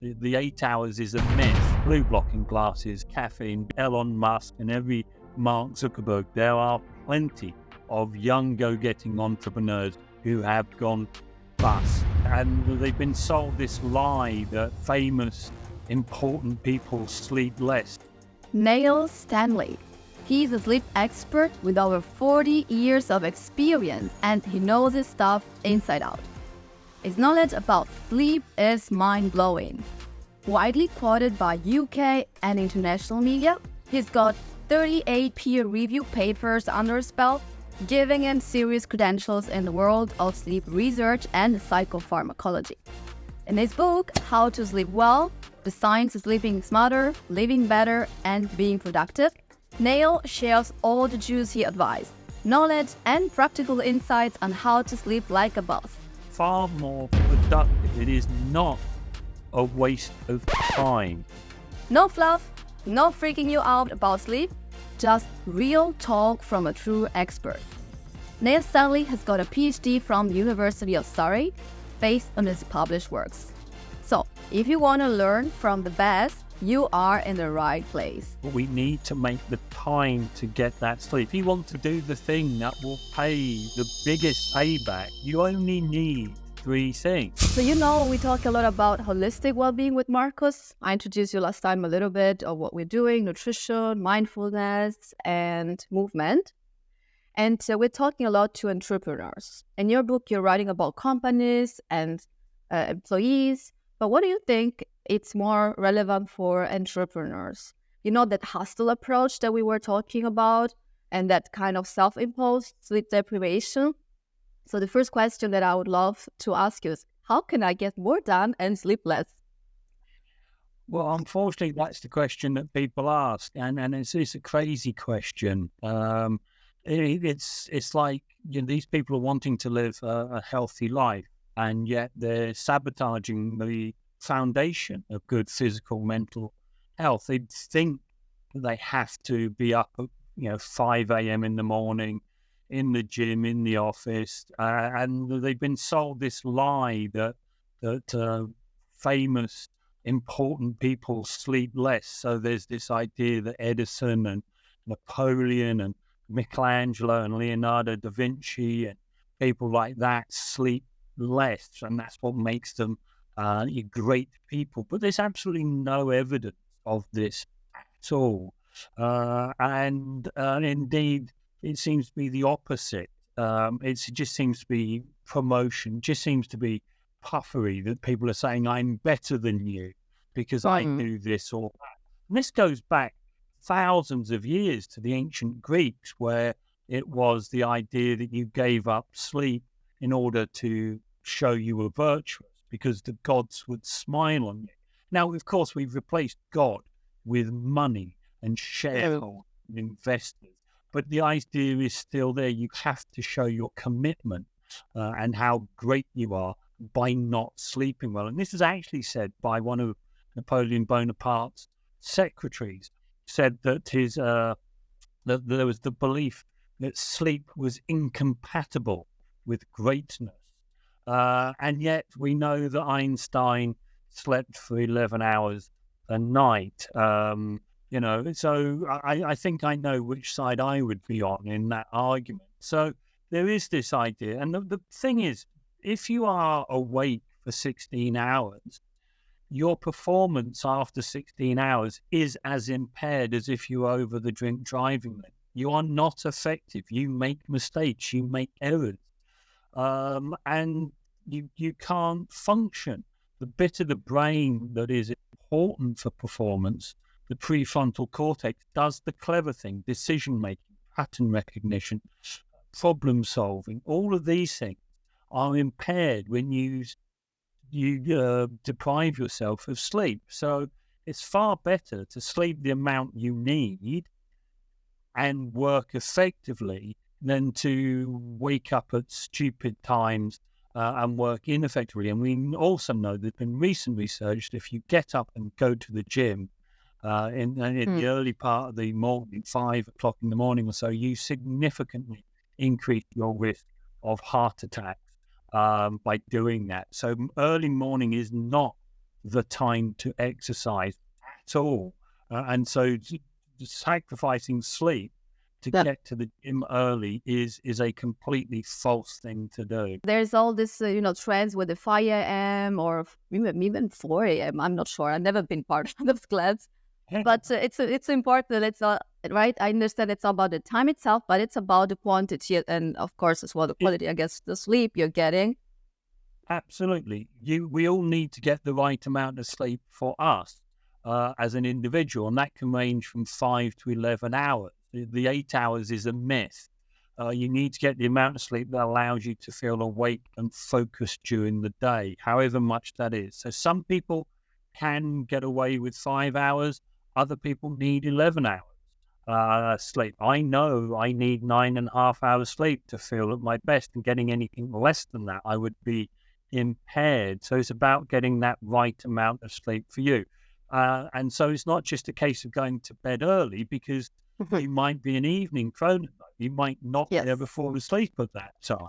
The 8 hours is a myth. Blue blocking glasses, caffeine, Elon Musk, and every Mark Zuckerberg. There are plenty of young go-getting entrepreneurs who have gone bust. And they've been sold this lie that famous, important people sleep less. Stanley. He's a sleep expert with over 40 years of experience, and he knows his stuff inside out. His knowledge about sleep is mind-blowing. Widely quoted by UK and international media, he's got 38 peer-reviewed papers under his belt, giving him serious credentials in the world of sleep research and psychopharmacology. In his book, How to Sleep Well, The Science of Sleeping Smarter, Living Better, and Being Productive, Neil shares all the juicy advice, knowledge, and practical insights on how to sleep like a boss. Far more productive. It is not a waste of time. No fluff, no freaking you out about sleep, just real talk from a true expert. Neil Stanley has got a PhD from the University of Surrey based on his published works. So, if you want to learn from the best, you are in the right place. But we need to make the time to get that sleep. If you want to do the thing that will pay the biggest payback, you only need 3 things. So we talk a lot about holistic well-being with Marcus. I introduced you last time a little bit of what we're doing, nutrition, mindfulness, and movement. And we're talking a lot to entrepreneurs. In your book, you're writing about companies and employees. But what do you think it's more relevant for entrepreneurs? That hostile approach that we were talking about and that kind of self-imposed sleep deprivation. So the first question that I would love to ask you is, how can I get more done and sleep less? Well, unfortunately, that's the question that people ask. And it's a crazy question. It's like these people are wanting to live a healthy life, and yet they're sabotaging the foundation of good physical, mental health. They think that they have to be up at 5 a.m. in the morning, in the gym, in the office, and they've been sold this lie that famous, important people sleep less. So there's this idea that Edison and Napoleon and Michelangelo and Leonardo da Vinci and people like that sleep less, and that's what makes them great people. But there's absolutely no evidence of this at all. And indeed, it seems to be the opposite. It just seems to be promotion, just seems to be puffery, that people are saying, I'm better than you because I do this or that. And this goes back thousands of years to the ancient Greeks, where it was the idea that you gave up sleep in order to show you were virtuous, because the gods would smile on you. Now, of course, we've replaced God with money and shareholders and investors, but the idea is still there. You have to show your commitment and how great you are by not sleeping well. And this is actually said by one of Napoleon Bonaparte's secretaries, said that that there was the belief that sleep was incompatible with greatness. And yet we know that Einstein slept for 11 hours a night. So I think I know which side I would be on in that argument. So there is this idea. And the thing is, if you are awake for 16 hours, your performance after 16 hours is as impaired as if you were over the drink driving limit. You are not effective. You make mistakes. You make errors. And you can't function. The bit of the brain that is important for performance, the prefrontal cortex, does the clever thing: decision-making, pattern recognition, problem solving. All of these things are impaired when you deprive yourself of sleep. So it's far better to sleep the amount you need and work effectively than to wake up at stupid times and work ineffectively. And we also know there's been recent research that if you get up and go to the gym in the early part of the morning, 5 o'clock in the morning or so, you significantly increase your risk of heart attacks by doing that. So early morning is not the time to exercise at all. And so sacrificing sleep to Yeah. get to the gym early is a completely false thing to do. There's all this, trends with the 5 a.m. or even 4 a.m. I'm not sure. I've never been part of those clubs. But it's important. It's not right. I understand it's about the time itself, but it's about the quantity and, of course, as well the quality. I guess the sleep you're getting. Absolutely. We all need to get the right amount of sleep for us as an individual, and that can range from 5 to 11 hours. The 8 hours is a myth. You need to get the amount of sleep that allows you to feel awake and focused during the day, however much that is. So some people can get away with 5 hours. Other people need 11 hours sleep. I know I need 9.5 hours sleep to feel at my best, and getting anything less than that, I would be impaired. So it's about getting that right amount of sleep for you. And so it's not just a case of going to bed early, because you might be an evening chronotype. You might not be able to fall asleep at that time.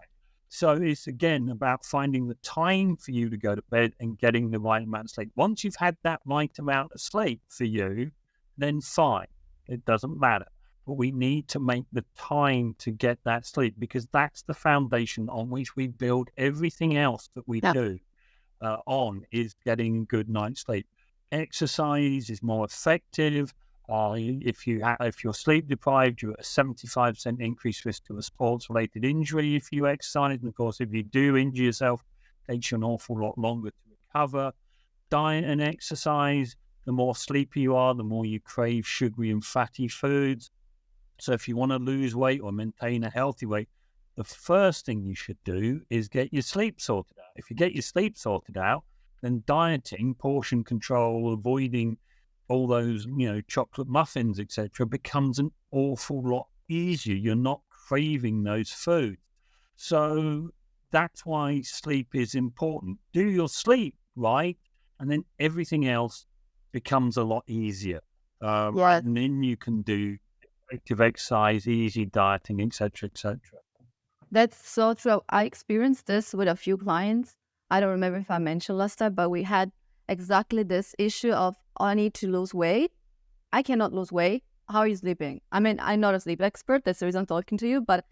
So it's, again, about finding the time for you to go to bed and getting the right amount of sleep. Once you've had that right amount of sleep for you, then fine. It doesn't matter. But we need to make the time to get that sleep, because that's the foundation on which we build everything else that we do on, is getting a good night's sleep. Exercise is more effective. If you're sleep deprived, you're at a 75% increased risk to a sports-related injury if you exercise. And of course, if you do injure yourself, it takes you an awful lot longer to recover. Diet and exercise, the more sleepy you are, the more you crave sugary and fatty foods. So if you want to lose weight or maintain a healthy weight, the first thing you should do is get your sleep sorted out. If you get your sleep sorted out, then dieting, portion control, avoiding all those, chocolate muffins, etc., becomes an awful lot easier. You're not craving those foods. So that's why sleep is important. Do your sleep right, and then everything else becomes a lot easier. And then you can do active exercise, easy dieting, etc., etc. That's so true. I experienced this with a few clients. I don't remember if I mentioned last time, but we had exactly this issue of, I need to lose weight. I cannot lose weight. How are you sleeping? I mean, I'm not a sleep expert. That's the reason I'm talking to you. But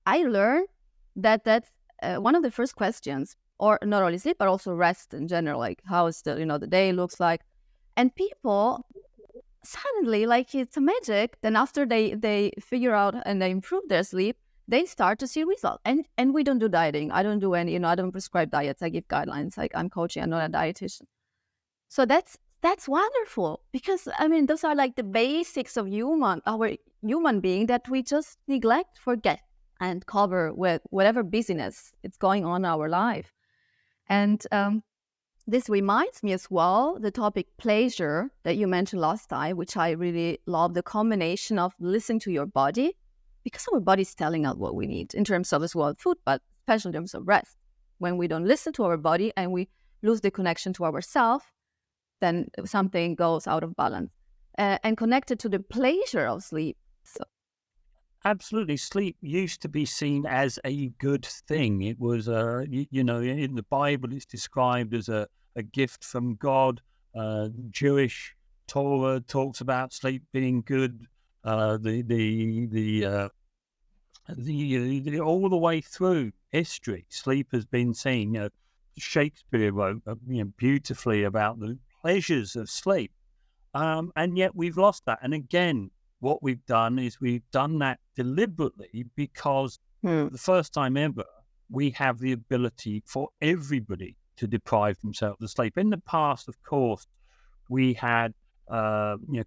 I learned that's one of the first questions, or not only sleep, but also rest in general. Like, how is the day looks like? And people suddenly, like, it's a magic. Then after they figure out and they improve their sleep, they start to see results. And we don't do dieting. I don't do any, I don't prescribe diets. I give guidelines. Like, I'm coaching, I'm not a dietitian. So that's wonderful, because I mean, those are like the basics of our human being that we just neglect, forget, and cover with whatever busyness it's going on in our life. And this reminds me as well, the topic pleasure that you mentioned last time, which I really love, the combination of listening to your body, because our body is telling us what we need in terms of as well food, but especially in terms of rest. When we don't listen to our body and we lose the connection to ourselves, then something goes out of balance. And connected to the pleasure of sleep. So. Absolutely. Sleep used to be seen as a good thing. It was, in the Bible, it's described as a gift from God. Jewish Torah talks about sleep being good. All the way through history, sleep has been seen. Shakespeare wrote, beautifully about the pleasures of sleep, and yet we've lost that. And again, what we've done is we've done that deliberately, because for the first time ever, we have the ability for everybody to deprive themselves of sleep. In the past, of course, we had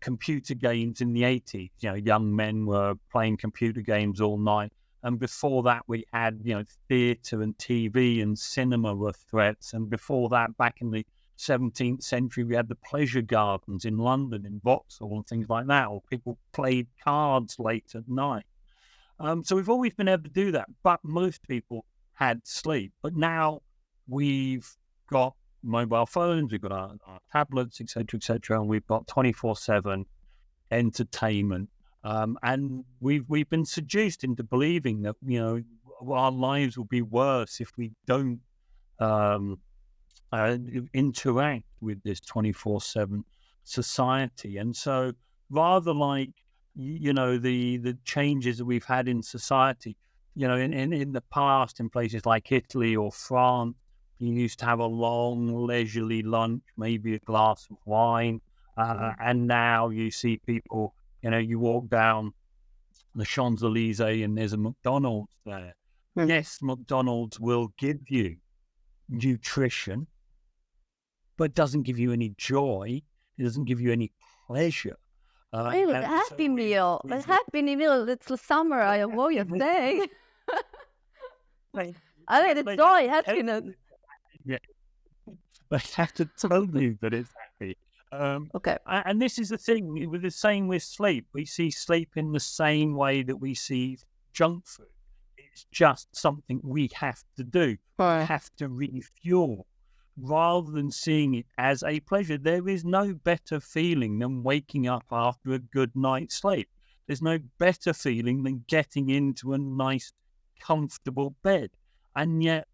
computer games in the 80s. Young men were playing computer games all night. And before that, we had, theatre and TV and cinema were threats. And before that, back in the 17th century, we had the pleasure gardens in London, in Vauxhall and things like that, or people played cards late at night. So we've always been able to do that, but most people had sleep. But now we've got mobile phones, we've got our tablets, etc., and we've got 24/7 entertainment. And we've been seduced into believing that, our lives will be worse if we don't interact with this 24/7 society. And so rather like, the changes that we've had in society, in the past, in places like Italy or France, you used to have a long leisurely lunch, maybe a glass of wine. And now you see people, you walk down the Champs-Elysees and there's a McDonald's there. Yes, McDonald's will give you nutrition, but doesn't give you any joy. It doesn't give you any pleasure. Really, the happy meal. The happy meal, it's the summer, I avoid your day. I mean, it's joy, happiness. Yeah. They have to tell you that it's happy. Okay. And this is the thing, with the same with sleep. We see sleep in the same way that we see junk food. It's just something we have to do. We have to refuel. Rather than seeing it as a pleasure, there is no better feeling than waking up after a good night's sleep. There's no better feeling than getting into a nice, comfortable bed. And yet,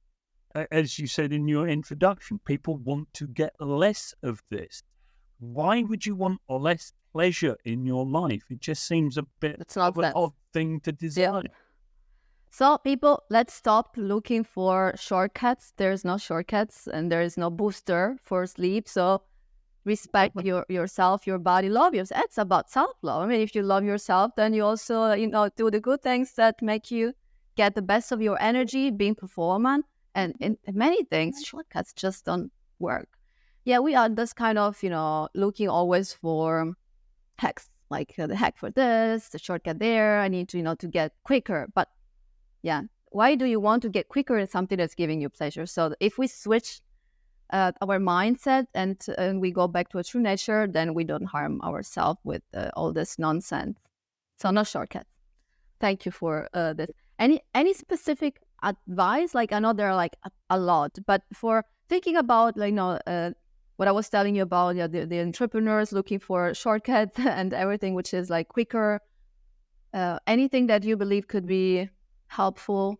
as you said in your introduction, people want to get less of this. Why would you want less pleasure in your life? It just seems a bit of an odd thing to desire. Yeah. So people, let's stop looking for shortcuts. There's no shortcuts and there is no booster for sleep. So respect yourself, your body, love yourself. It's about self-love. I mean, if you love yourself, then you also, do the good things that make you get the best of your energy, being performant. And in many things, shortcuts just don't work. Yeah, we are this kind of, looking always for hacks, like the hack for this, the shortcut there. I need to, to get quicker. But yeah, why do you want to get quicker in something that's giving you pleasure? So if we switch our mindset and we go back to a true nature, then we don't harm ourselves with all this nonsense. So no shortcuts. Thank you for this. Any specific advice? Like, I know there are like a lot, but for thinking about, what I was telling you about, the entrepreneurs looking for shortcuts and everything, which is like quicker. Anything that you believe could be helpful?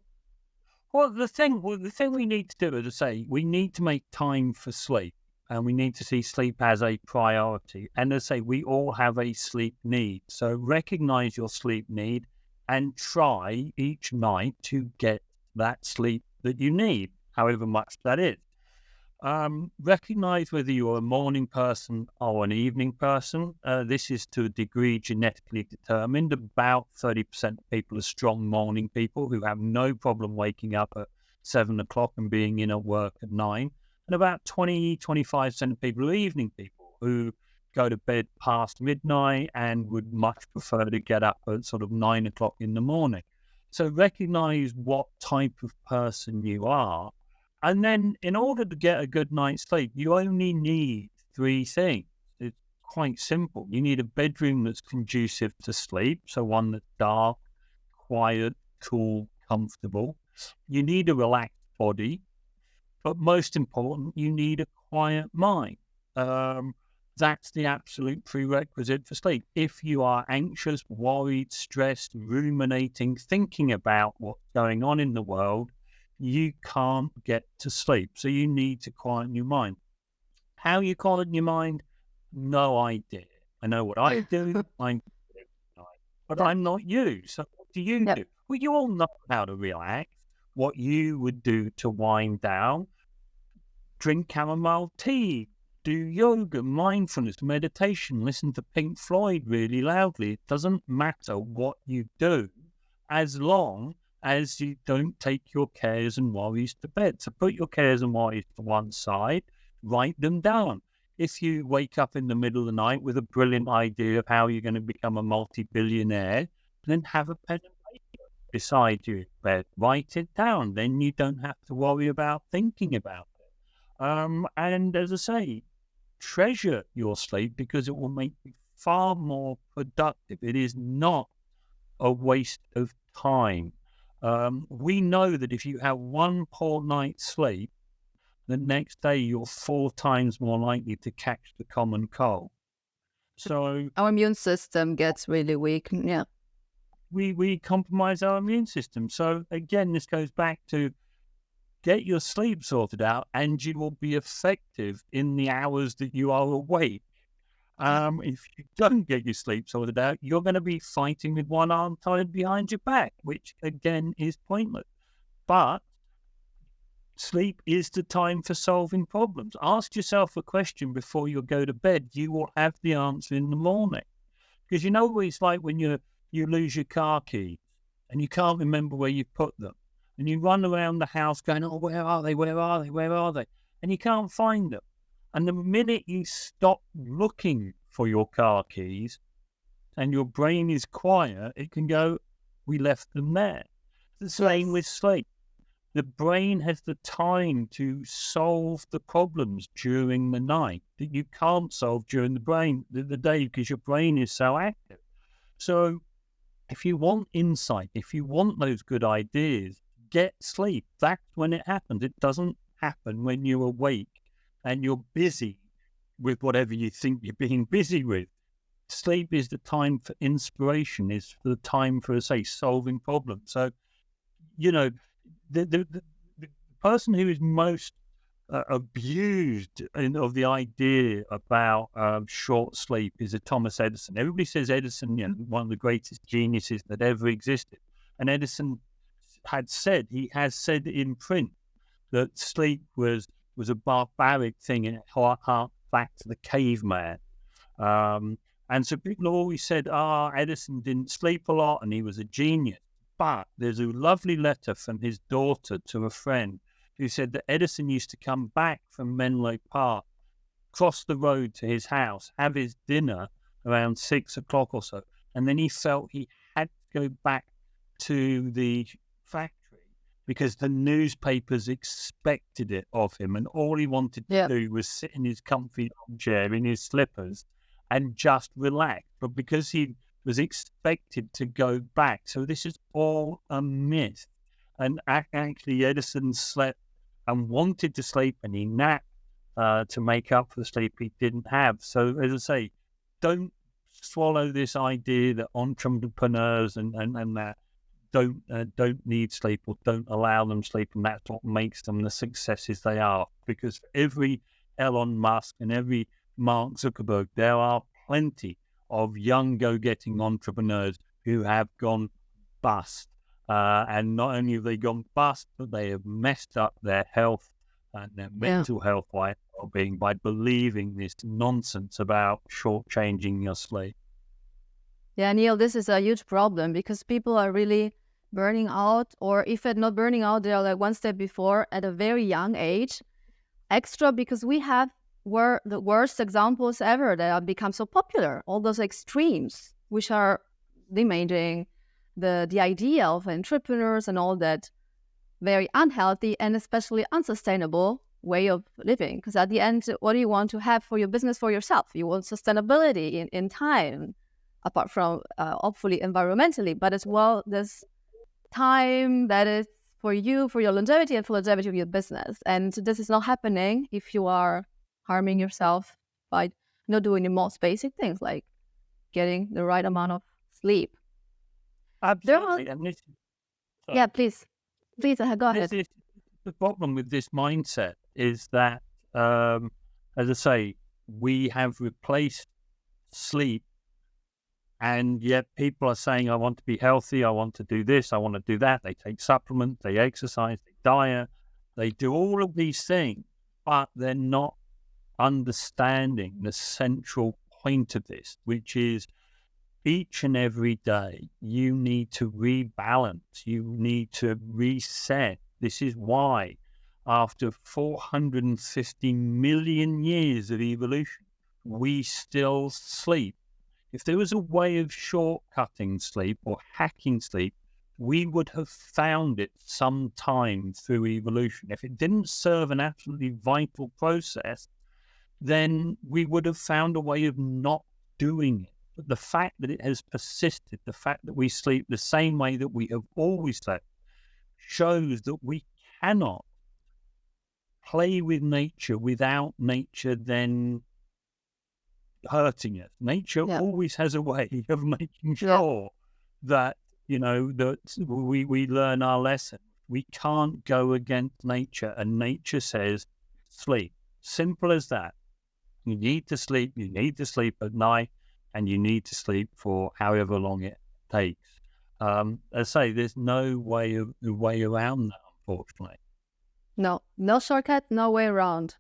Well, the thing we need to do, as I say, we need to make time for sleep, and we need to see sleep as a priority. And as I say, we all have a sleep need. So recognize your sleep need and try each night to get that sleep that you need, however much that is. Recognize whether you're a morning person or an evening person. This is to a degree genetically determined. About 30% of people are strong morning people who have no problem waking up at 7 o'clock and being in at work at 9. And about 25% of people are evening people who go to bed past midnight and would much prefer to get up at sort of 9 o'clock in the morning. So recognize what type of person you are. And then in order to get a good night's sleep, you only need 3 things. It's quite simple. You need a bedroom that's conducive to sleep, so one that's dark, quiet, cool, comfortable. You need a relaxed body, but most important, you need a quiet mind. That's the absolute prerequisite for sleep. If you are anxious, worried, stressed, ruminating, thinking about what's going on in the world, you can't get to sleep. So you need to quieten your mind. How you quieten your mind? No idea. I know what I do. But I'm not you. So what do you do? Well, you all know how to relax. What you would do to wind down: drink chamomile tea, do yoga, mindfulness, meditation, listen to Pink Floyd really loudly. It doesn't matter what you do as long as you don't take your cares and worries to bed. So put your cares and worries to one side, write them down. If you wake up in the middle of the night with a brilliant idea of how you're going to become a multi-billionaire, then have a pen and paper beside you in bed. Write it down. Then you don't have to worry about thinking about it. And as I say, treasure your sleep because it will make you far more productive. It is not a waste of time. We know that if you have one poor night's sleep, the next day you're 4 times more likely to catch the common cold. So our immune system gets really weak. Yeah, we compromise our immune system. So again, this goes back to get your sleep sorted out and you will be effective in the hours that you are awake. If you don't get your sleep sorted out, you're going to be fighting with one arm tied behind your back, which again is pointless. But sleep is the time for solving problems. Ask yourself a question before you go to bed. You will have the answer in the morning. Because you know what it's like when you lose your car keys and you can't remember where you put them. And you run around the house going, oh, where are they? Where are they? Where are they? And you can't find them. And the minute you stop looking for your car keys and your brain is quiet, it can go, we left them there. It's the same with sleep. The brain has the time to solve the problems during the night that you can't solve during the day because your brain is so active. So if you want insight, if you want those good ideas, get sleep. That's when it happens. It doesn't happen when you're awake and you're busy with whatever you think you're being busy with. Sleep is the time for inspiration, is the time for, say, solving problems. So, the person who is most abused of the idea about short sleep is Thomas Edison. Everybody says Edison, one of the greatest geniuses that ever existed. And Edison he has said in print that sleep was a barbaric thing and it harked back to the caveman. And so people always said, Edison didn't sleep a lot and he was a genius. But there's a lovely letter from his daughter to a friend who said that Edison used to come back from Menlo Park, cross the road to his house, have his dinner around 6 o'clock or so, and then he felt he had to go back to the factory because the newspapers expected it of him, and all he wanted to do was sit in his comfy armchair in his slippers and just relax. But because he was expected to go back, so this is all a myth. And actually, Edison slept and wanted to sleep, and he napped to make up for the sleep he didn't have. So, as I say, don't swallow this idea that entrepreneurs and that don't need sleep or don't allow them sleep, and that's what makes them the successes they are. Because for every Elon Musk and every Mark Zuckerberg, there are plenty of young go-getting entrepreneurs who have gone bust. And not only have they gone bust, but they have messed up their health and their mental health well-being by believing this nonsense about shortchanging your sleep. Yeah, Neil, this is a huge problem because people are really burning out, or if they're not burning out, they're like one step before at a very young age. Extra because were the worst examples ever that have become so popular. All those extremes, which are demanding the idea of entrepreneurs and all that very unhealthy and especially unsustainable way of living. Because at the end, what do you want to have for your business, for yourself? You want sustainability in time, apart from hopefully environmentally, but as well this time that is for you, for your longevity and for longevity of your business. And this is not happening if you are harming yourself by not doing the most basic things like getting the right amount of sleep. Absolutely. Please, go ahead. The problem with this mindset is that, as I say, we have replaced sleep, and yet people are saying, I want to be healthy, I want to do this, I want to do that. They take supplements, they exercise, they diet, they do all of these things, but they're not understanding the central point of this, which is each and every day you need to rebalance, you need to reset. This is why after 450 million years of evolution, we still sleep. If there was a way of shortcutting sleep or hacking sleep, we would have found it sometime through evolution. If it didn't serve an absolutely vital process, then we would have found a way of not doing it. But the fact that it has persisted, the fact that we sleep the same way that we have always slept, shows that we cannot play with nature without nature then hurting us. Nature always has a way of making sure that, that we learn our lesson. We can't go against nature, and nature says sleep. Simple as that. You need to sleep. You need to sleep at night, and you need to sleep for however long it takes. As I say, there's no way around that, unfortunately. No shortcut, no way around.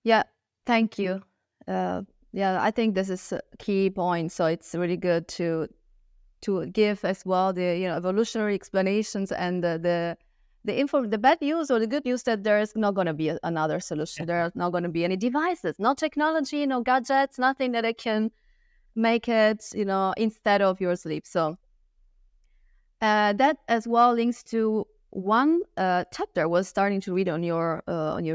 Yeah, thank you. Yeah, I think this is a key point. So it's really good to give as well the evolutionary explanations and the bad news or the good news that there is not going to be another solution. There are not going to be any devices, no technology, no gadgets, nothing that it can make it instead of your sleep. So that as well links to one chapter I was starting to read on your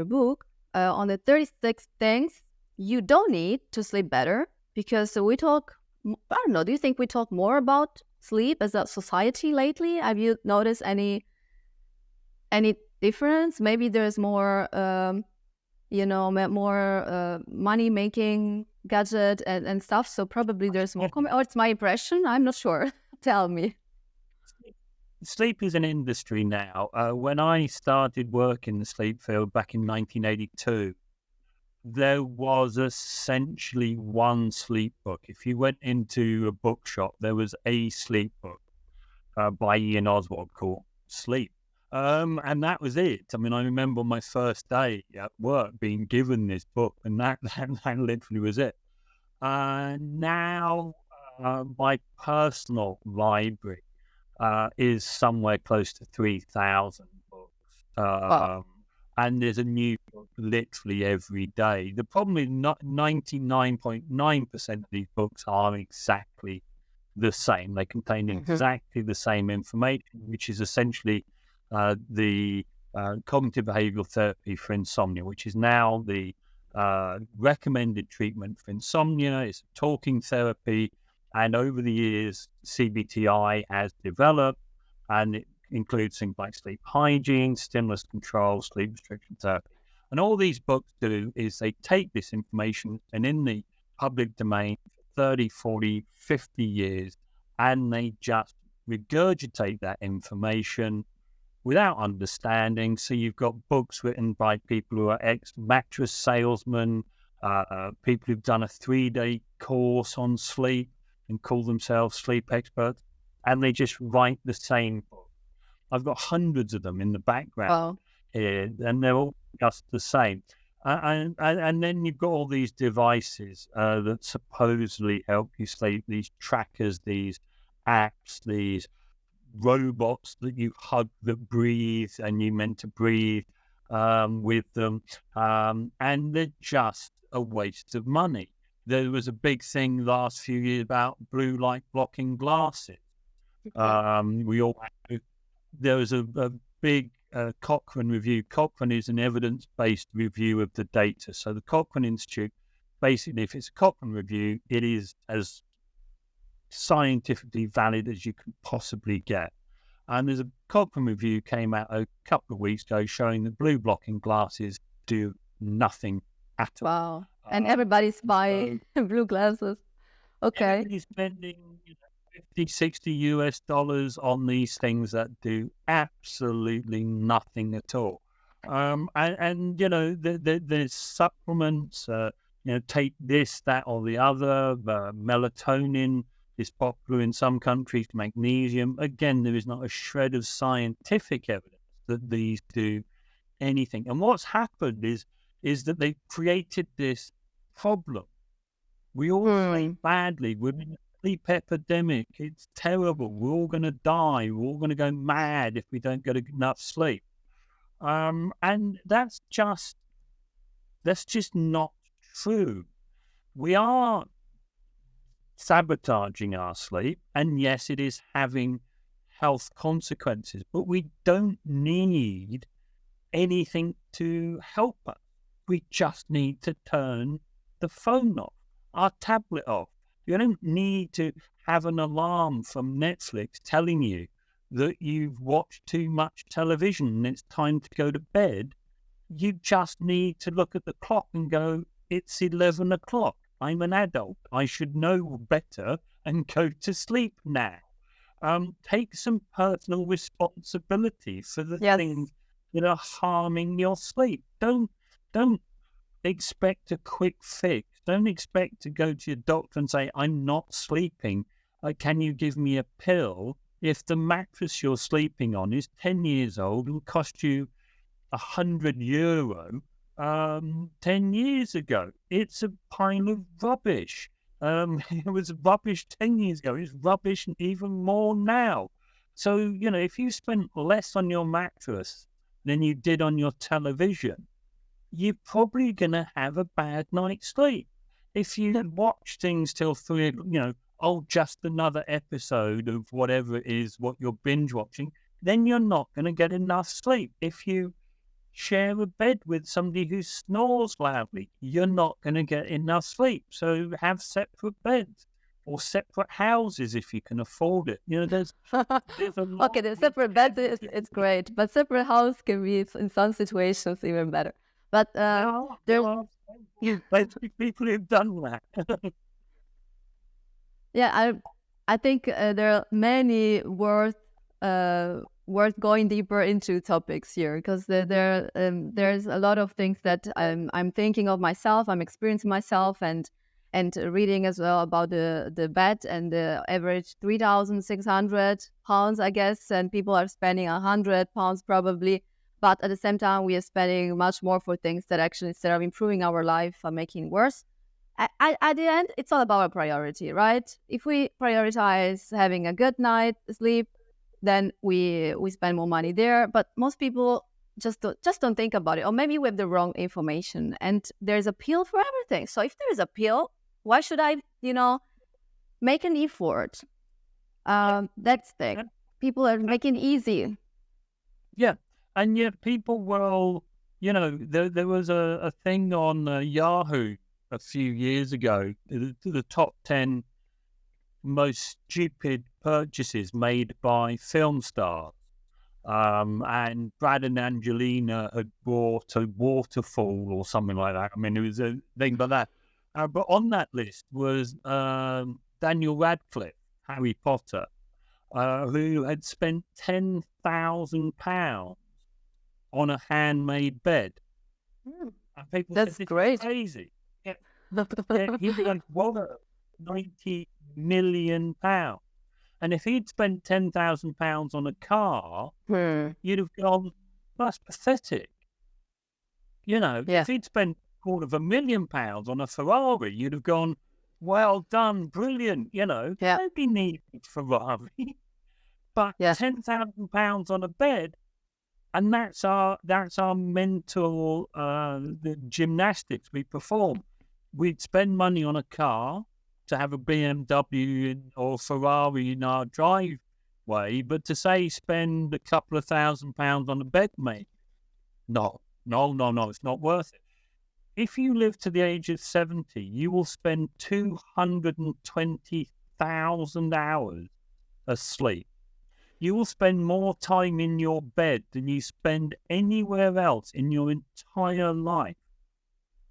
book on the 36 things you don't need to sleep better, because we talk, I don't know, do you think we talk more about sleep as a society lately? Have you noticed any difference? Maybe there's more more money making gadget and stuff, so probably there's more or it's my impression, I'm not sure. Tell me. Sleep is an industry now. When I started work in the sleep field back in 1982, there was essentially one sleep book. If you went into a bookshop, there was a sleep book by Ian Oswald called Sleep. And that was it. I mean, I remember my first day at work being given this book, and that literally was it. Now, my personal library is somewhere close to 3,000 books. Wow. And there's a new book literally every day. The problem is 99.9% of these books are exactly the same. They contain exactly the same information, which is essentially the cognitive behavioral therapy for insomnia, which is now the recommended treatment for insomnia. It's talking therapy. And over the years, CBTI has developed, and it includes things like sleep hygiene, stimulus control, sleep restriction therapy. And all these books do is they take this information, and in the public domain for 30, 40, 50 years, and they just regurgitate that information without understanding. So you've got books written by people who are ex-mattress salesmen, people who've done a 3-day course on sleep and call themselves sleep experts, and they just write the same book. I've got hundreds of them in the background here, and they're all just the same. And then you've got all these devices that supposedly help you sleep, these trackers, these apps, these robots that you hug that breathe, and you're meant to breathe with them. And they're just a waste of money. There was a big thing last few years about blue light blocking glasses. There was a big Cochrane review. Cochrane is an evidence-based review of the data. So the Cochrane Institute, basically, if it's a Cochrane review, it is as scientifically valid as you can possibly get. And there's a Cochrane review came out a couple of weeks ago showing that blue blocking glasses do nothing at all. Wow. And everybody's buying blue glasses. Okay. Everybody's spending $50, $60 on these things that do absolutely nothing at all. There's supplements, take this, that, or the other. Melatonin is popular in some countries, magnesium. Again, there is not a shred of scientific evidence that these do anything. And what's happened is that they've created this problem. We all sleep badly. We're in a sleep epidemic. It's terrible. We're all going to die. We're all going to go mad if we don't get enough sleep. And that's just not true. We are sabotaging our sleep, and yes, it is having health consequences, but we don't need anything to help us. We just need to turn the phone off, our tablet off. You don't need to have an alarm from Netflix telling you that you've watched too much television and it's time to go to bed. You just need to look at the clock and go, it's 11 o'clock. I'm an adult. I should know better and go to sleep now. Take some personal responsibility for the Yes. things that are harming your sleep. Don't expect a quick fix. Don't expect to go to your doctor and say, I'm not sleeping. Can you give me a pill? If the mattress you're sleeping on is 10 years old and cost you €100 10 years ago, it's a pile of rubbish. It was rubbish 10 years ago. It's rubbish even more now. So, if you spent less on your mattress than you did on your television, you're probably going to have a bad night's sleep. If you watch things till 3, just another episode of whatever it is, what you're binge watching, then you're not going to get enough sleep. If you share a bed with somebody who snores loudly, you're not going to get enough sleep. So have separate beds or separate houses if you can afford it. There's a lot. Okay, the separate bed it's great, but separate house can be in some situations even better. But there are people who've done that. Yeah, I think there are many worth going deeper into topics here, because there's a lot of things that I'm thinking of myself, I'm experiencing myself, and reading as well about the bed and the average £3,600, I guess, and people are spending £100 probably. But at the same time, we are spending much more for things that actually, instead of improving our life, are making it worse. At the end, it's all about a priority, right? If we prioritize having a good night sleep, then we spend more money there. But most people just don't think about it, or maybe we have the wrong information. And there's a pill for everything. So if there is a pill, why should I, make an effort? That's the thing. People are making it easy. Yeah, and yet people will, there was a thing on Yahoo a few years ago, the top 10 most stupid purchases made by film stars. And Brad and Angelina had bought a waterfall or something like that. I mean, it was a thing like that. But on that list was Daniel Radcliffe, Harry Potter, who had spent £10,000 on a handmade bed. And people That's said, great. Is crazy. Yeah. He like, £90 million. And if he'd spent £10,000 on a car, you'd have gone, that's pathetic. If he'd spent £250,000 on a Ferrari, you'd have gone, well done, brilliant. Nobody needs a Ferrari. But £10,000 on a bed, and that's our mental the gymnastics we perform. We'd spend money on a car to have a BMW or Ferrari in our driveway, but to say spend a couple of £1,000 on a bed, mate, no, it's not worth it. If you live to the age of 70, you will spend 220,000 hours asleep. You will spend more time in your bed than you spend anywhere else in your entire life.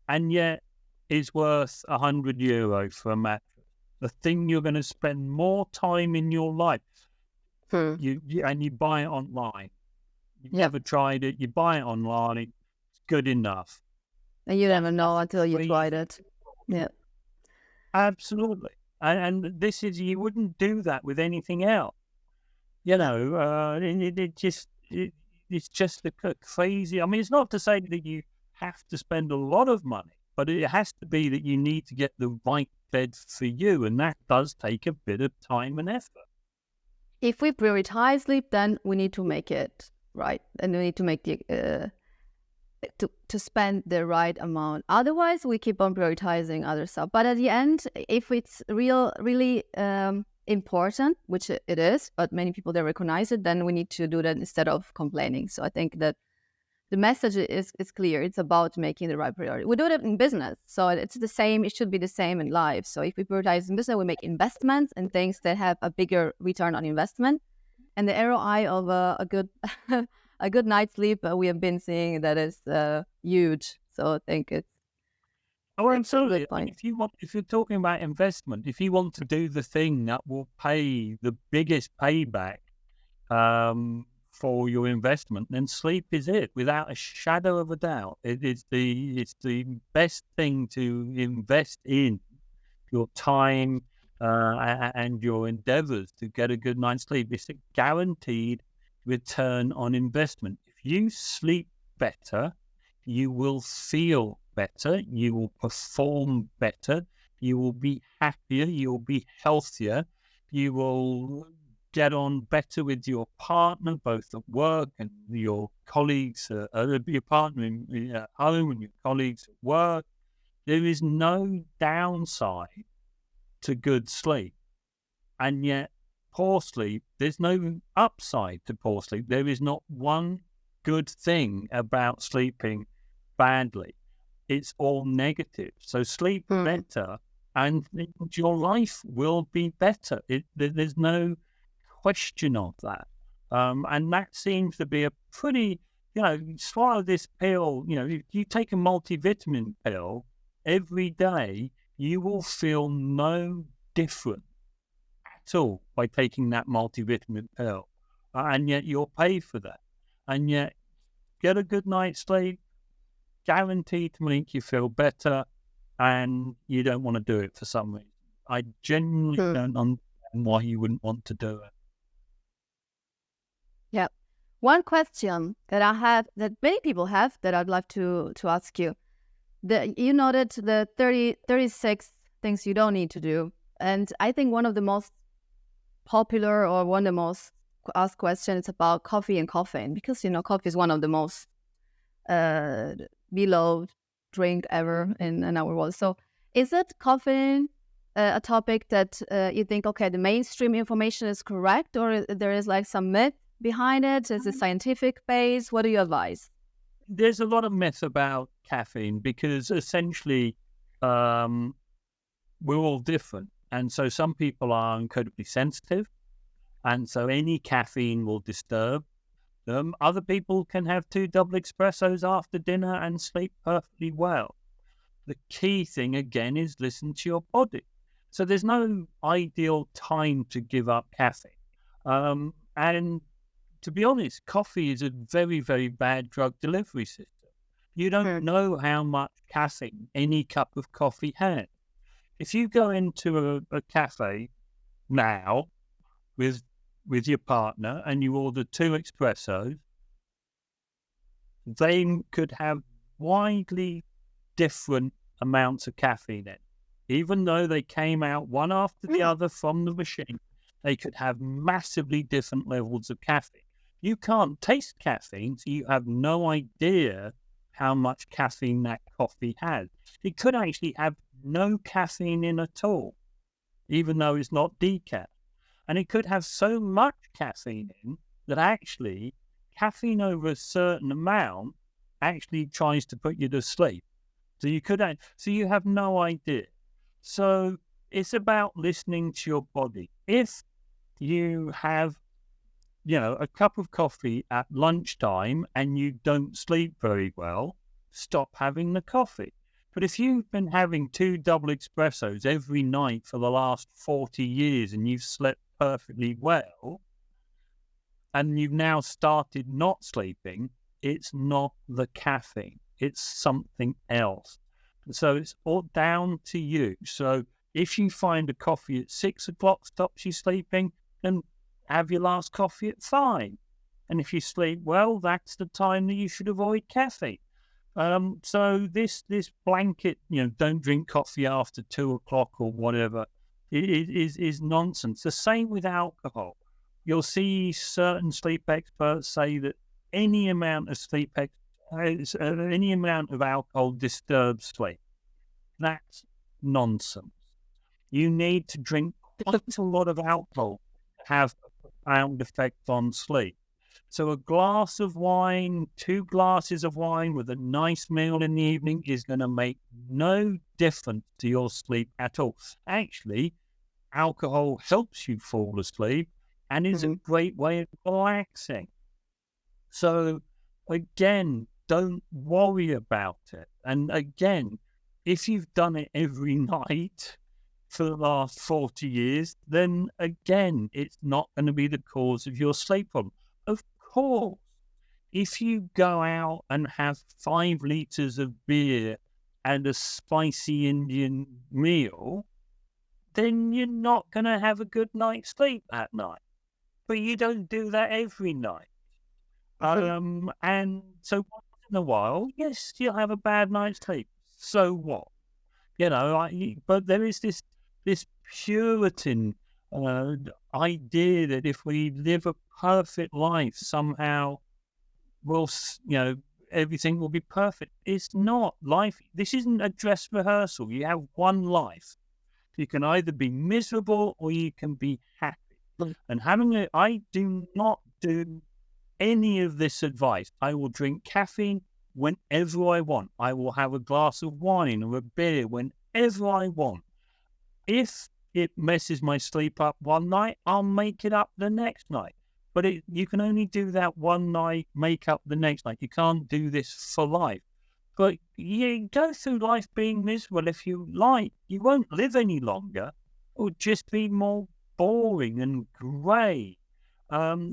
And yet, it's worth €100 for a mattress. The thing you're going to spend more time in your life. And you buy it online. You've never tried it. You buy it online. It's good enough. And you never know until you tried it. Yeah. Absolutely. And this is, you wouldn't do that with anything else. It's just a crazy. I mean, it's not to say that you have to spend a lot of money, but it has to be that you need to get the right bed for you, and that does take a bit of time and effort. If we prioritize sleep, then we need to make it right, and we need to make the to spend the right amount. Otherwise, we keep on prioritizing other stuff. But at the end, if it's really important, which it is, but many people don't recognize it, then we need to do that instead of complaining. So I think that the message is clear. It's about making the right priority. We do it in business, so it's the same. It should be the same in life. So if we prioritize in business, we make investments and things that have a bigger return on investment. And the ROI of a good a good night's sleep, we have been seeing that is huge. So I think it's Oh, That's a good absolutely. point. If you're talking about investment, if you want to do the thing that will pay the biggest payback for your investment, then sleep is it, without a shadow of a doubt. It's the best thing to invest in your time and your endeavors to get a good night's sleep. It's a guaranteed return on investment. If you sleep better, you will feel better, you will perform better, you will be happier, you will be healthier, you will get on better with your partner, both at work and your colleagues, your partner at home and your colleagues at work. There is no downside to good sleep. And yet, poor sleep, there's no upside to poor sleep. There is not one good thing about sleeping badly. It's all negative. So sleep better and your life will be better. There's no question of that. And that seems to be a pretty, you swallow this pill, if you take a multivitamin pill every day, you will feel no different at all by taking that multivitamin pill. And yet you'll pay for that. And yet get a good night's sleep, guaranteed to make you feel better, and you don't want to do it for some reason. I genuinely don't understand why you wouldn't want to do it. Yeah. One question that I have, that many people have, that I'd like to ask you. You noted the 36 things you don't need to do. And I think one of the most popular, or one of the most asked questions, is about coffee and caffeine, because, coffee is one of the most beloved drink ever in our world. So is it caffeine a topic that you think, okay, the mainstream information is correct, or there is like some myth behind it? Is it scientific base? What do you advise? There's a lot of myth about caffeine because essentially we're all different. And so some people are incredibly sensitive. And so any caffeine will disturb them. Other people can have 2 double espressos after dinner and sleep perfectly well. The key thing, again, is listen to your body. So there's no ideal time to give up caffeine. And to be honest, coffee is a very, very bad drug delivery system. You don't know how much caffeine any cup of coffee has. If you go into a cafe now with your partner and you order 2 espressos, they could have widely different amounts of caffeine in. Even though they came out one after the other from the machine, they could have massively different levels of caffeine. You can't taste caffeine, so you have no idea how much caffeine that coffee has. It could actually have no caffeine in at all, even though it's not decaf. And it could have so much caffeine in that actually caffeine over a certain amount actually tries to put you to sleep. So you have no idea. So it's about listening to your body. If you have a cup of coffee at lunchtime and you don't sleep very well, stop having the coffee. But if you've been having 2 double espressos every night for the last 40 years and you've slept perfectly well, and you've now started not sleeping, it's not the caffeine, it's something else. So it's all down to you. So if you find a coffee at 6 o'clock stops you sleeping, then have your last coffee at 5. And if you sleep well, that's the time that you should avoid caffeine. So this blanket, don't drink coffee after 2 o'clock or whatever, is nonsense. The same with alcohol. You'll see certain sleep experts say that any amount of alcohol disturbs sleep. That's nonsense. You need to drink quite a lot of alcohol to have a profound effect on sleep. So a glass of wine, 2 glasses of wine with a nice meal in the evening is going to make no difference to your sleep at all. Actually, alcohol helps you fall asleep and is a great way of relaxing. So again, don't worry about it. And again, if you've done it every night for the last 40 years, then again, it's not going to be the cause of your sleep problem. Of course, if you go out and have 5 liters of beer and a spicy Indian meal, then you're not going to have a good night's sleep that night. But you don't do that every night. And so once in a while, yes, you'll have a bad night's sleep. So what? But there is this Puritan idea that if we live a perfect life, somehow everything will be perfect. It's not. Life, this isn't a dress rehearsal. You have one life. You can either be miserable or you can be happy. And I do not do any of this advice. I will drink caffeine whenever I want. I will have a glass of wine or a beer whenever I want. If it messes my sleep up one night, I'll make it up the next night. But you can only do that one night, make up the next night. You can't do this for life. But you go through life being miserable if you like. You won't live any longer. It will just be more boring and grey.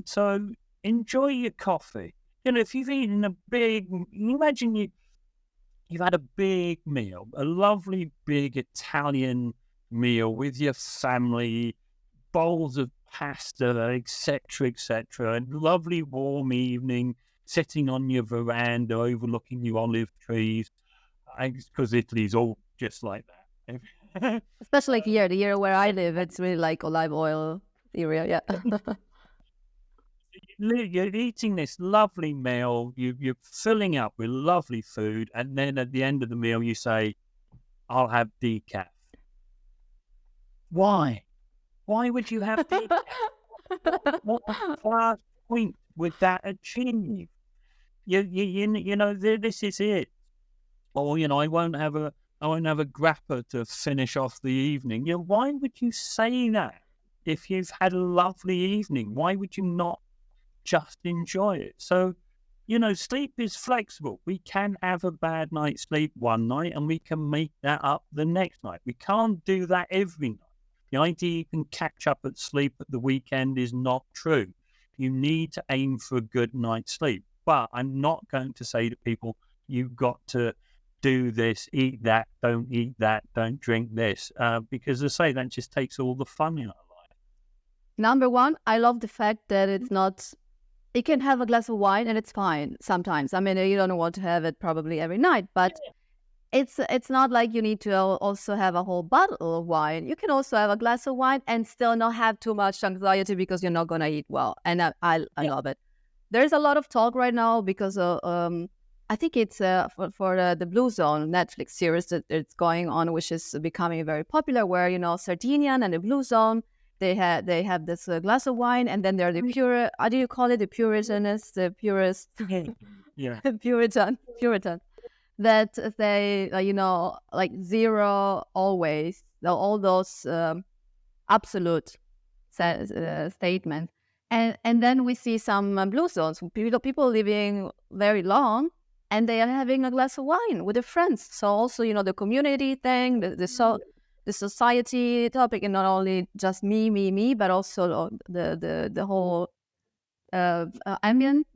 So enjoy your coffee. If you've eaten imagine you've had a big meal, a lovely big Italian meal with your family, bowls of pasta, etc., and lovely warm evening, sitting on your veranda overlooking the olive trees, because Italy's all just like that. Especially like here, the year where I live, it's really like olive oil area, yeah. You're eating this lovely meal, you're filling up with lovely food, and then at the end of the meal you say, I'll have decaf. Why? Why would you have decaf? What class point would that achieve? This is it. Or I won't have a grappa to finish off the evening. Why would you say that if you've had a lovely evening? Why would you not just enjoy it? So, sleep is flexible. We can have a bad night's sleep one night and we can make that up the next night. We can't do that every night. The idea you can catch up at sleep at the weekend is not true. You need to aim for a good night's sleep. But I'm not going to say to people, you've got to do this, eat that, don't drink this. Because as I say, that just takes all the fun out of life. Number one, I love the fact that it's not, you can have a glass of wine and it's fine sometimes. I mean, you don't want to have it probably every night, but it's not like you need to also have a whole bottle of wine. You can also have a glass of wine and still not have too much anxiety because you're not going to eat well. And I love it. There's a lot of talk right now because I think it's for the Blue Zone Netflix series that it's going on, which is becoming very popular, where, Sardinian and the Blue Zone, they have this glass of wine, and then they're the pure, how do you call it? The Puritanists, the purist, Yeah. Puritan, that they, like zero always, all those absolute statements. And then we see some blue zones, people living very long, and they are having a glass of wine with their friends. So also, the community thing, the society topic, and not only just me, but also the whole ambient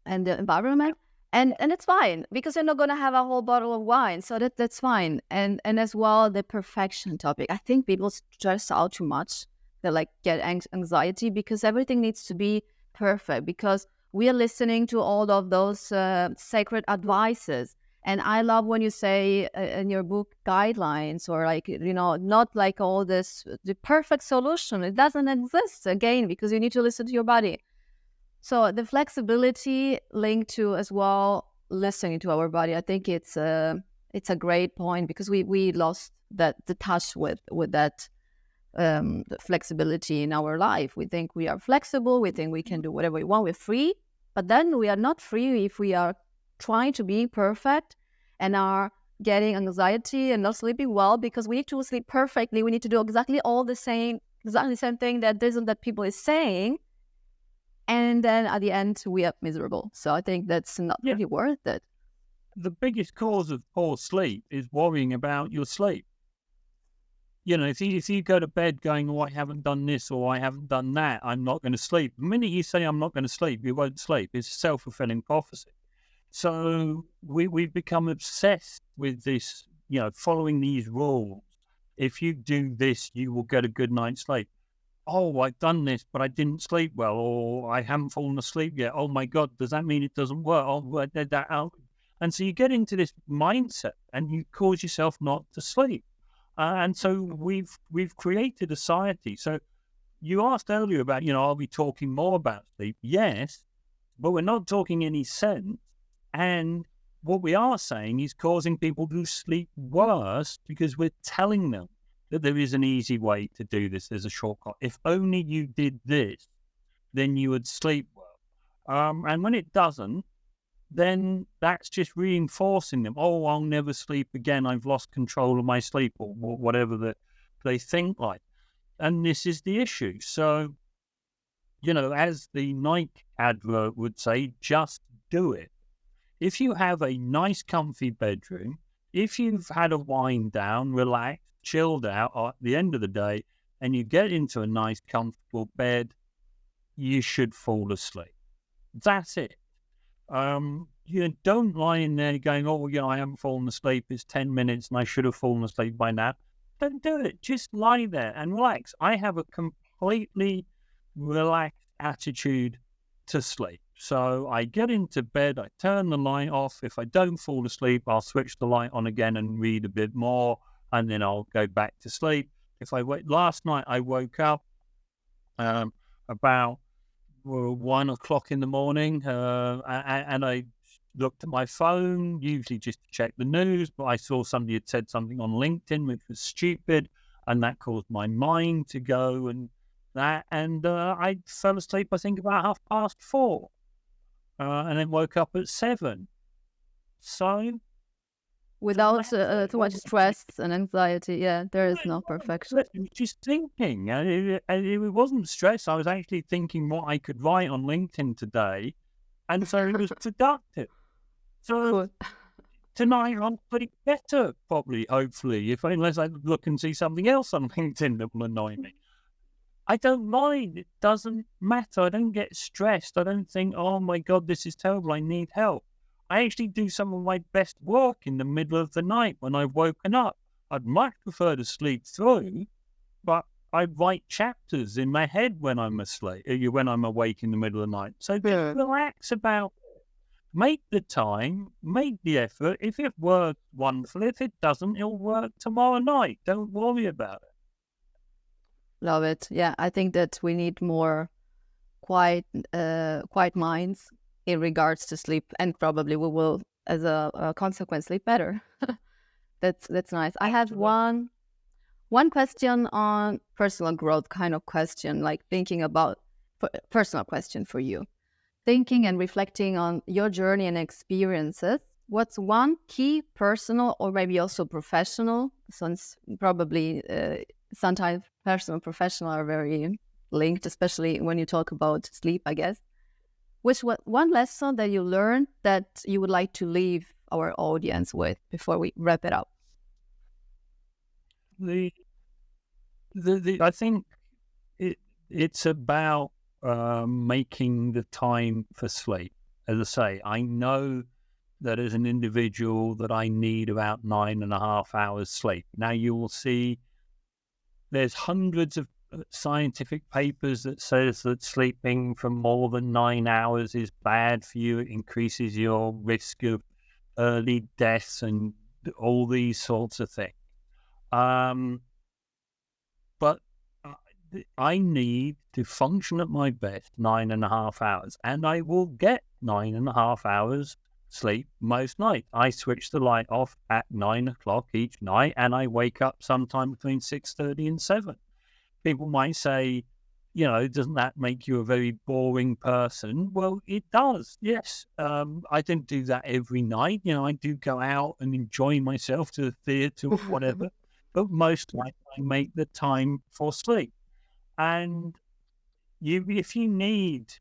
and the environment. And it's fine because you're not going to have a whole bottle of wine. So that's fine. And as well, the perfection topic. I think people stress out too much. They get anxiety because everything needs to be perfect, because we are listening to all of those sacred advices. And I love when you say in your book guidelines, or not like all this, the perfect solution. It doesn't exist, again, because you need to listen to your body. So the flexibility linked to as well listening to our body, I think it's a great point, because we lost the touch with that flexibility in our life. We think we are flexible, we think we can do whatever we want, we're free, but then we are not free if we are trying to be perfect and are getting anxiety and not sleeping well, because we need to sleep perfectly. We need to do exactly the same thing that people is saying, and then at the end we are miserable. So I think that's not really worth it. the biggest cause of poor sleep is worrying about your sleep. If you go to bed going, oh, I haven't done this or I haven't done that, I'm not going to sleep. The minute you say I'm not going to sleep, you won't sleep. It's a self-fulfilling prophecy. So we've become obsessed with this, following these rules. If you do this, you will get a good night's sleep. Oh, I've done this, but I didn't sleep well, or I haven't fallen asleep yet. Oh my God, does that mean it doesn't work? Oh, I did that out. And so you get into this mindset and you cause yourself not to sleep. And so we've created a society. So you asked earlier about, are we talking more about sleep? Yes, but we're not talking any sense. And what we are saying is causing people to sleep worse because we're telling them that there is an easy way to do this. There's a shortcut. If only you did this, then you would sleep well. And when it doesn't, then that's just reinforcing them. Oh, I'll never sleep again. I've lost control of my sleep, or whatever they think like. And this is the issue. So, as the Nike advert would say, just do it. If you have a nice, comfy bedroom, if you've had a wind down, relaxed, chilled out at the end of the day, and you get into a nice, comfortable bed, you should fall asleep. That's it. Don't lie in there going, oh, I haven't fallen asleep. It's 10 minutes and I should have fallen asleep by now. Don't do it. Just lie there and relax. I have a completely relaxed attitude to sleep. So I get into bed, I turn the light off. If I don't fall asleep, I'll switch the light on again and read a bit more, and then I'll go back to sleep. Last night I woke up about 1 o'clock in the morning, and I looked at my phone, usually just to check the news, but I saw somebody had said something on LinkedIn which was stupid, and that caused my mind to go and I fell asleep, I think, about 4:30, and then woke up at 7. So without too much stress and anxiety. Yeah, there is no perfection. I was just thinking, it wasn't stress. I was actually thinking what I could write on LinkedIn today, and so it was productive. So Cool. tonight I'll put it better, probably, hopefully, unless I look and see something else on LinkedIn that will annoy me. I don't mind. It doesn't matter. I don't get stressed. I don't think, oh my God, this is terrible. I need help. I actually do some of my best work in the middle of the night when I've woken up. I'd much prefer to sleep through, but I write chapters in my head when I'm awake in the middle of the night. So just relax about it. Make the time, make the effort. If it works, wonderful. If it doesn't, it'll work tomorrow night. Don't worry about it. Love it. Yeah, I think that we need more quiet minds in regards to sleep, and probably we will, as a consequence, sleep better. That's nice. I have one question on personal growth, kind of question, like thinking about personal question for you. Thinking and reflecting on your journey and experiences, what's one key personal or maybe also professional, since probably sometimes personal and professional are very linked, especially when you talk about sleep, I guess. One lesson that you learned that you would like to leave our audience with before we wrap it up? I think it's about making the time for sleep. As I say, I know that as an individual that I need about 9.5 hours sleep. Now you will see there's hundreds of scientific papers that says that sleeping for more than 9 hours is bad for you. It increases your risk of early deaths and all these sorts of things. But I need to function at my best 9.5 hours, and I will get 9.5 hours sleep most nights. I switch the light off at 9 o'clock each night, and I wake up sometime between 6:30 and 7. People might say, doesn't that make you a very boring person? Well, it does, yes. I don't do that every night. I do go out and enjoy myself to the theatre or whatever, but most nights I make the time for sleep. And if you need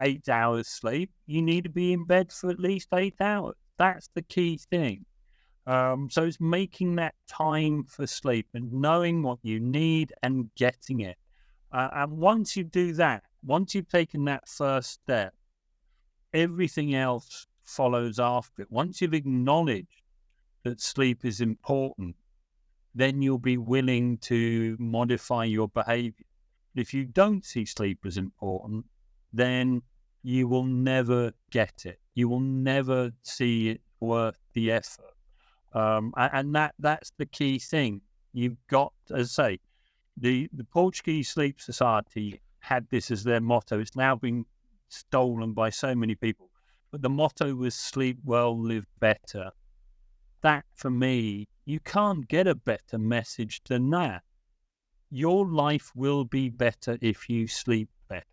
8 hours sleep, you need to be in bed for at least 8 hours. That's the key thing. So it's making that time for sleep and knowing what you need and getting it. And once you do that, once you've taken that first step, everything else follows after it. Once you've acknowledged that sleep is important, then you'll be willing to modify your behavior. If you don't see sleep as important, then you will never get it. You will never see it worth the effort. And that's the key thing. You've got, as I say, the Portuguese Sleep Society had this as their motto. It's now been stolen by so many people. But the motto was sleep well, live better. That, for me, you can't get a better message than that. Your life will be better if you sleep better.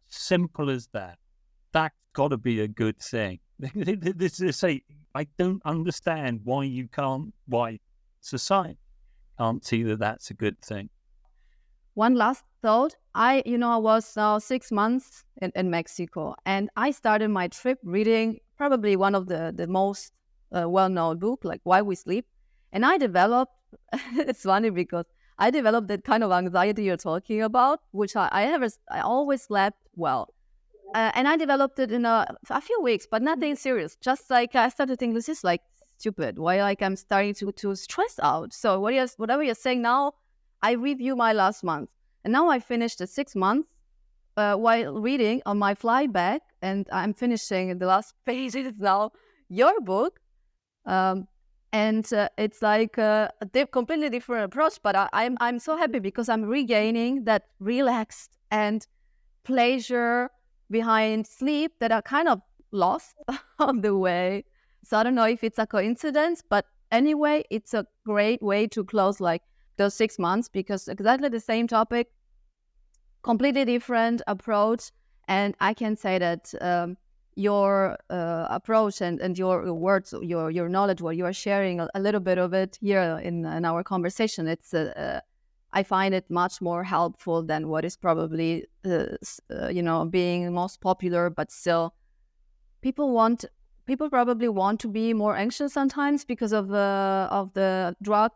Simple as that. That's got to be a good thing. This is say, I don't understand why society can't see that that's a good thing. One last thought. I was now 6 months in Mexico, and I started my trip reading probably one of the most well-known book, like Why We Sleep. And I developed, it's funny because I developed that kind of anxiety you're talking about, which I always slept well. And I developed it in a few weeks, but nothing serious. Just like I started thinking, this is like stupid. Why I'm starting to stress out? So whatever you're saying now, I review my last month. And now I finished the 6 months while reading on my flight back. And I'm finishing the last page. It is now your book. And it's like a completely different approach. But I'm so happy because I'm regaining that relaxed and pleasure behind sleep that are kind of lost on the way. So I don't know if it's a coincidence, but anyway, it's a great way to close like those 6 months, because exactly the same topic, completely different approach. And I can say that your approach and your words, your knowledge, what you are sharing, a little bit of it here in our conversation, it's I find it much more helpful than what is probably being most popular. But still, people probably want to be more anxious sometimes because of the drug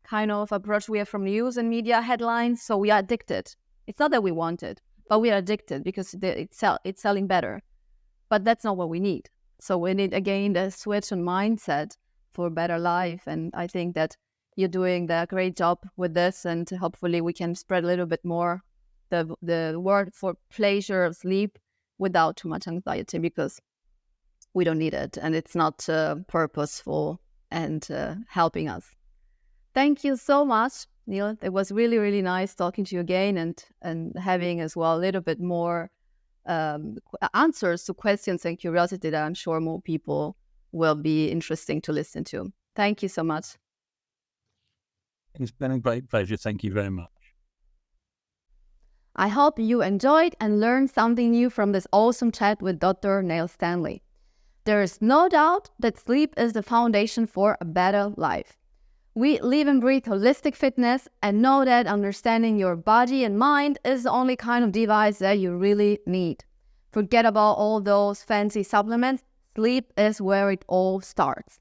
kind of approach we have from news and media headlines. So we are addicted. It's not that we want it, but we are addicted because it's selling better. But that's not what we need. So we need, again, the switch on mindset for a better life. And I think that you're doing a great job with this, and hopefully we can spread a little bit more the word for pleasure of sleep without too much anxiety, because we don't need it and it's not purposeful and helping us. Thank you so much, Neil. It was really, really nice talking to you again and having as well a little bit more answers to questions and curiosity that I'm sure more people will be interesting to listen to. Thank you so much. It's been a great pleasure. Thank you very much. I hope you enjoyed and learned something new from this awesome chat with Dr. Neil Stanley. There is no doubt that sleep is the foundation for a better life. We live and breathe holistic fitness and know that understanding your body and mind is the only kind of device that you really need. Forget about all those fancy supplements. Sleep is where it all starts.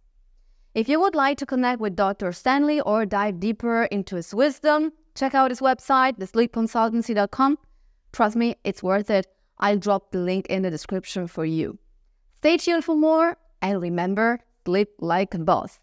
If you would like to connect with Dr. Stanley or dive deeper into his wisdom, check out his website, thesleepconsultancy.com. Trust me, it's worth it. I'll drop the link in the description for you. Stay tuned for more, and remember, sleep like a boss.